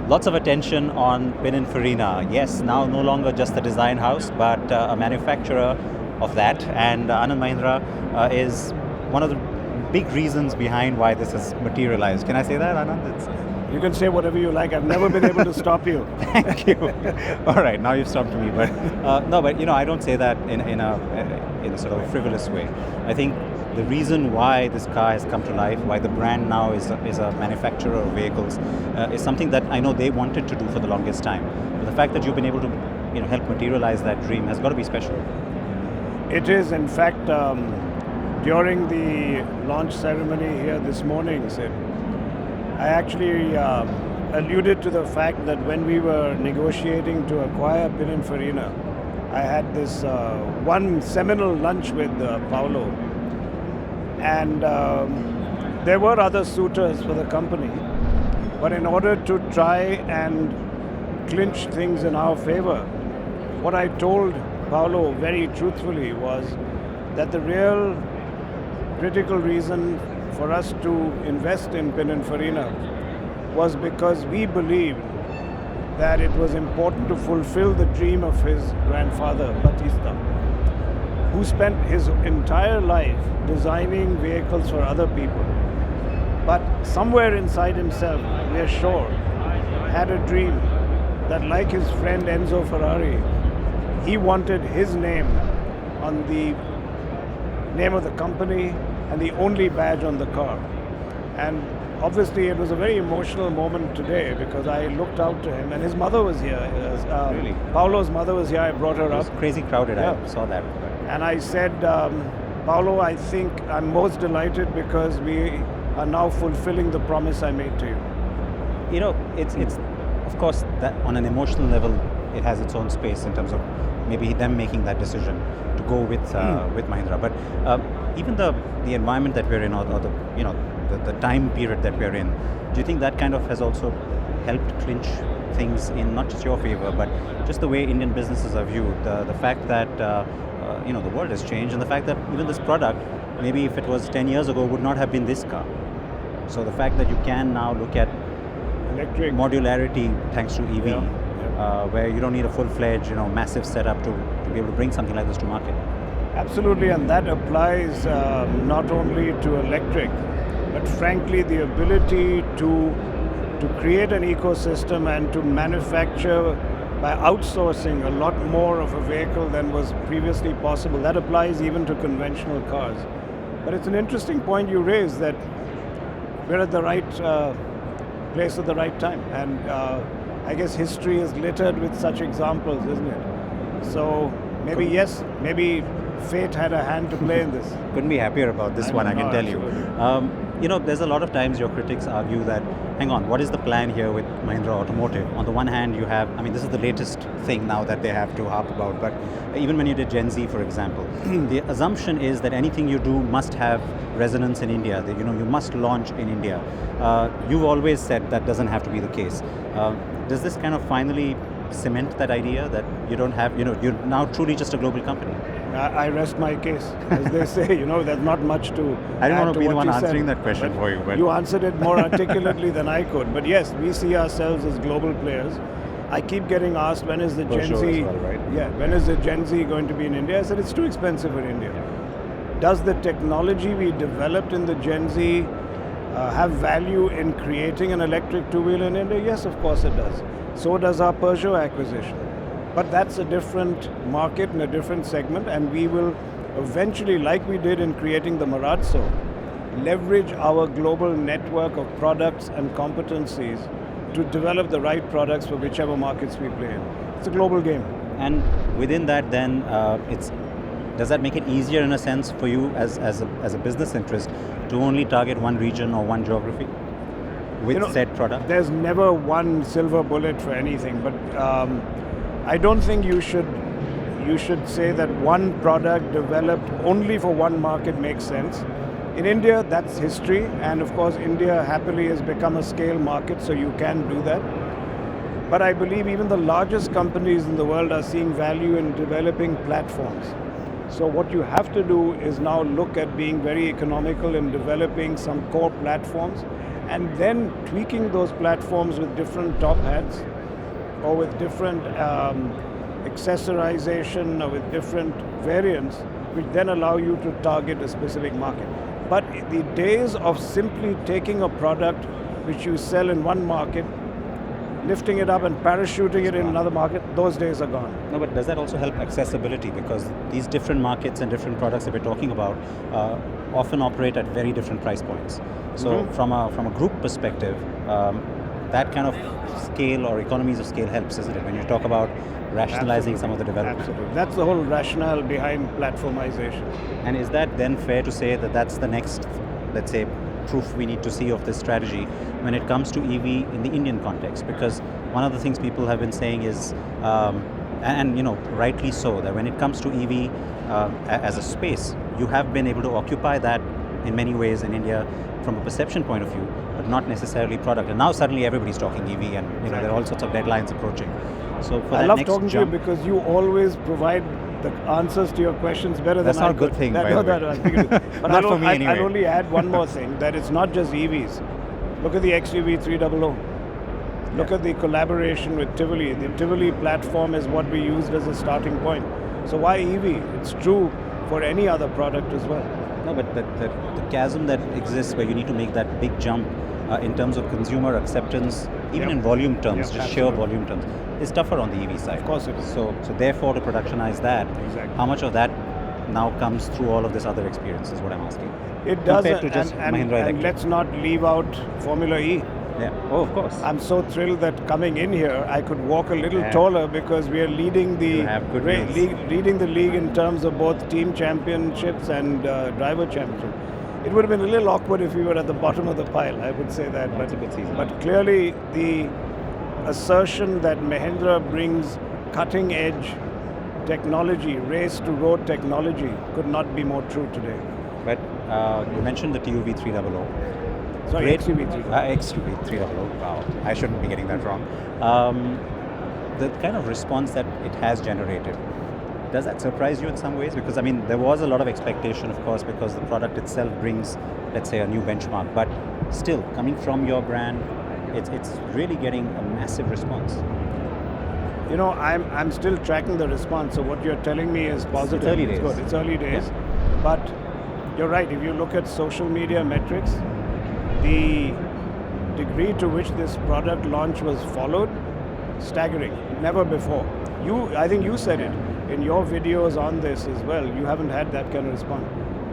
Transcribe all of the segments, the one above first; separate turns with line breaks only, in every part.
Lots of attention on Pininfarina. Yes, now no longer just a design house, but a manufacturer of that. And Anand Mahindra is one of the big reasons behind why this has materialized. Can I say that, Anand?
You can say whatever you like. I've never been able to stop you.
Thank you. All right, now you've stopped me. But no, but I don't say that in a sort of frivolous way. I think the reason why this car has come to life, why the brand now is a manufacturer of vehicles, is something that I know they wanted to do for the longest time. But the fact that you've been able to help materialize that dream has got to be special.
It is, in fact, during the launch ceremony here this morning, Sid, I actually alluded to the fact that when we were negotiating to acquire Pininfarina, I had this one seminal lunch with Paolo. And there were other suitors for the company. But in order to try and clinch things in our favor, what I told Paolo very truthfully was that the real critical reason for us to invest in Pininfarina was because we believed that it was important to fulfill the dream of his grandfather, Battista, who spent his entire life designing vehicles for other people. But somewhere inside himself, we are sure, had a dream that, like his friend Enzo Ferrari, he wanted his name on the name of the company and the only badge on the car. And obviously it was a very emotional moment today because I looked out to him and his mother was here.
Really?
Paolo's mother was here. I brought her
It was
up.
crazy crowded.
Yeah.
I saw that.
And I said, Paolo, I think I'm most delighted because we are now fulfilling the promise I made to you.
It's of course that on an emotional level, it has its own space in terms of maybe them making that decision to go with Mahindra. But even the environment that we're in, or the time period that we're in, do you think that kind of has also helped clinch things in not just your favor, but just the way Indian businesses are viewed? The fact that the world has changed, and the fact that even this product, maybe if it was 10 years ago, would not have been this car. So the fact that you can now look at
Electric
modularity thanks to EV, where you don't need a full-fledged, massive setup to be able to bring something like this to market.
Absolutely, and that applies not only to electric, but frankly the ability to create an ecosystem and to manufacture by outsourcing a lot more of a vehicle than was previously possible. That applies even to conventional cars. But it's an interesting point you raise that we're at the right place at the right time. And I guess history is littered with such examples, isn't it? So maybe yes, maybe fate had a hand to play in this.
Couldn't be happier about this one, I can tell you. There's a lot of times your critics argue that, hang on, what is the plan here with Mahindra Automotive? On the one hand, you have, this is the latest thing now that they have to harp about, but even when you did Gen Z, for example, the assumption is that anything you do must have resonance in India, that, you must launch in India. You've always said that doesn't have to be the case. Does this kind of finally cement that idea that you don't have, you're now truly just a global company?
I rest my case, as they say. There's not much to
I didn't
add
want to be the one
what you
answering
said,
that question for you. But
you answered it more articulately than I could. But yes, we see ourselves as global players. I keep getting asked, when is the Gen Z?
Well, right?
Yeah, when is the Gen Z going to be in India? I said it's too expensive for India. Yeah. Does the technology we developed in the Gen Z have value in creating an electric two-wheeler in India? Yes, of course it does. So does our Peugeot acquisition. But that's a different market and a different segment, and we will eventually, like we did in creating the Marazzo, leverage our global network of products and competencies to develop the right products for whichever markets we play in. It's a global game.
And within that, then, does that make it easier in a sense for you as a business interest to only target one region or one geography with said product?
There's never one silver bullet for anything, but I don't think you should say that one product developed only for one market makes sense. In India, that's history, and of course India happily has become a scale market, so you can do that. But I believe even the largest companies in the world are seeing value in developing platforms. So what you have to do is now look at being very economical in developing some core platforms and then tweaking those platforms with different top hats or with different accessorization or with different variants, which then allow you to target a specific market. But the days of simply taking a product which you sell in one market, lifting it up and parachuting it in another market, those days are gone.
No, but does that also help accessibility? Because these different markets and different products that we're talking about often operate at very different price points. So from a group perspective, that kind of scale or economies of scale helps, isn't it? When you talk about rationalizing some of the development.
Absolutely. That's the whole rationale behind platformization.
And is that then fair to say that that's the next, let's say, proof we need to see of this strategy when it comes to EV in the Indian context? Because one of the things people have been saying is, and rightly so, that when it comes to EV as a space, you have been able to occupy that in many ways in India from a perception point of view, but not necessarily product. And now suddenly everybody's talking EV, and there are all sorts of deadlines approaching. So for
I
that
love
next
talking
jump,
to you because you always provide the answers to your questions better
that's
than I
not a good
could.
thing,
That,
by
no,
the way.
that I figured it. But
Not for me
I'd
anyway.
only add one more thing, that it's not just EVs. Look at the XUV300. Look at the collaboration with Tivoli. The Tivoli platform is what we used as a starting point. So why EV? It's true for any other product as well.
No, but the chasm that exists where you need to make that big jump in terms of consumer acceptance, even in volume terms, just sheer volume terms, is tougher on the EV side.
Of course it is.
So therefore, to productionize that,
Exactly.
how much of that now comes through all of this other experience is what I'm asking.
It does,
Compared to just
and
Mahindra Electric.
let's not leave out Formula E.
Yeah. Oh, of course.
I'm so thrilled that coming in here, I could walk a little
Yeah.
taller because we are leading the
You have good wheels.
leading the league in terms of both team championships and driver championship. It would have been a little awkward if we were at the bottom of the pile, I would say that.
That's a good season.
But clearly, the assertion that Mahindra brings cutting edge technology, race to road technology, could not be more true today.
But you mentioned the TUV300.
Sorry,
Great.
XUV300.
XUV300. Wow, I shouldn't be getting that wrong. The kind of response that it has generated, does that surprise you in some ways? Because there was a lot of expectation, of course, because the product itself brings, let's say, a new benchmark. But still, coming from your brand, it's really getting a massive response.
I'm still tracking the response. So what you're telling me is positive.
It's early days.
Good. It's early days, but you're right. If you look at social media metrics, the degree to which this product launch was followed, staggering. Never before. I think you said it in your videos on this as well. You haven't had that kind of response.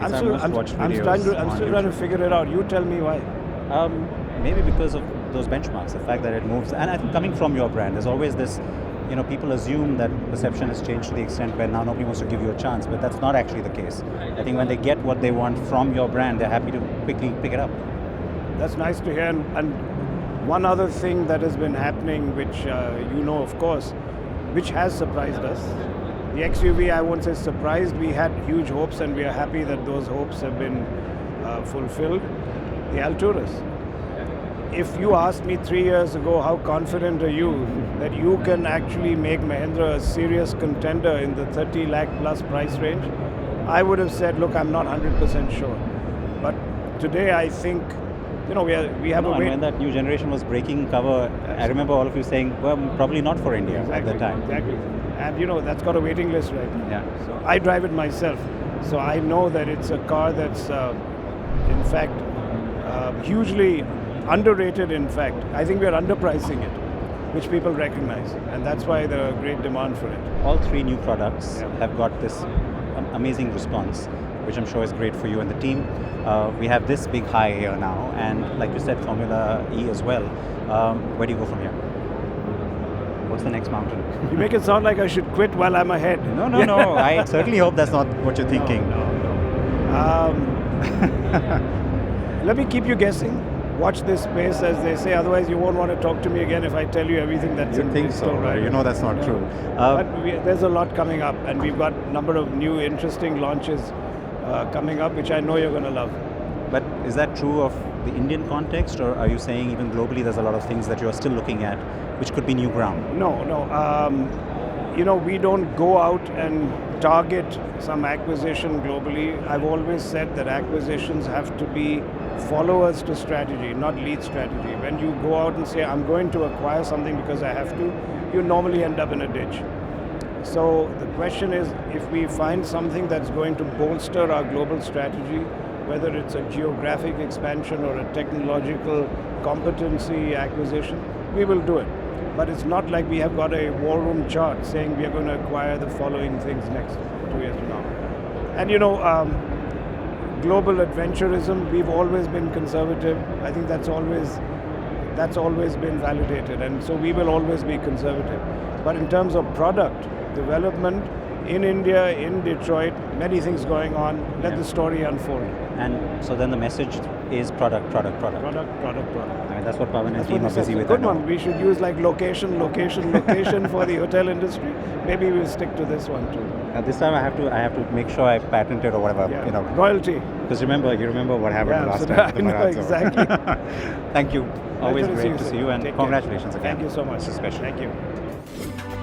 It's our most watched videos
I'm
on
still trying to
YouTube.
figure it out. You tell me why.
Maybe because of those benchmarks, the fact that it moves, and I think coming from your brand, there's always this, people assume that perception has changed to the extent where now nobody wants to give you a chance, but that's not actually the case. I think when they get what they want from your brand, they're happy to quickly pick it up.
That's nice to hear. And one other thing that has been happening, which of course, which has surprised us. The XUV, I won't say surprised, we had huge hopes and we are happy that those hopes have been fulfilled. The Alturas. If you asked me 3 years ago, how confident are you that you can actually make Mahindra a serious contender in the 30 lakh plus price range, I would have said, look, I'm not 100% sure. But today I think, we have a way.
And when that new generation was breaking cover, I remember all of you saying, well, probably not for India at the time.
Exactly. And that's got a waiting list right now.
Yeah.
So I drive it myself. So I know that it's a car that's, in fact, hugely underrated, in fact. I think we're underpricing it, which people recognize. And that's why the great demand for it.
All three new products have got this amazing response, which I'm sure is great for you and the team. We have this big high here now, and like you said, Formula E as well. Where do you go from here? What's the next mountain?
You make it sound like I should quit while I'm ahead.
No. I certainly hope that's not what you're thinking.
No. Let me keep you guessing. Watch this space, as they say. Otherwise, you won't want to talk to me again if I tell you everything that's
You
in
think
store
so?
right
You
now.
know that's not true.
But there's a lot coming up, and we've got a number of new interesting launches coming up, which I know you're going to love.
But is that true of the Indian context, or are you saying even globally there's a lot of things that you're still looking at which could be new ground?
No. we don't go out and target some acquisition globally. I've always said that acquisitions have to be followers to strategy, not lead strategy. When you go out and say, I'm going to acquire something because I have to, you normally end up in a ditch. So the question is, if we find something that's going to bolster our global strategy, whether it's a geographic expansion or a technological competency acquisition, we will do it. But it's not like we have got a war room chart saying we are going to acquire the following things next 2 years from now. And global adventurism, we've always been conservative. I think that's always been validated, and so we will always be conservative. But in terms of product development, in India, in Detroit, many things going on. Let the story unfold.
And so then the message is product.
Product.
I mean, that's what Pawan and team are busy with.
Good one. We should use like location for the hotel industry. Maybe we'll stick to this one too.
This time I have to make sure I patent it or whatever.
Royalty.
Because you remember what happened last time.
I know, exactly.
Thank you. Always
Pleasure
great to see you, and
Take
congratulations
care.
again.
Thank you so much.
This is special.
Thank you.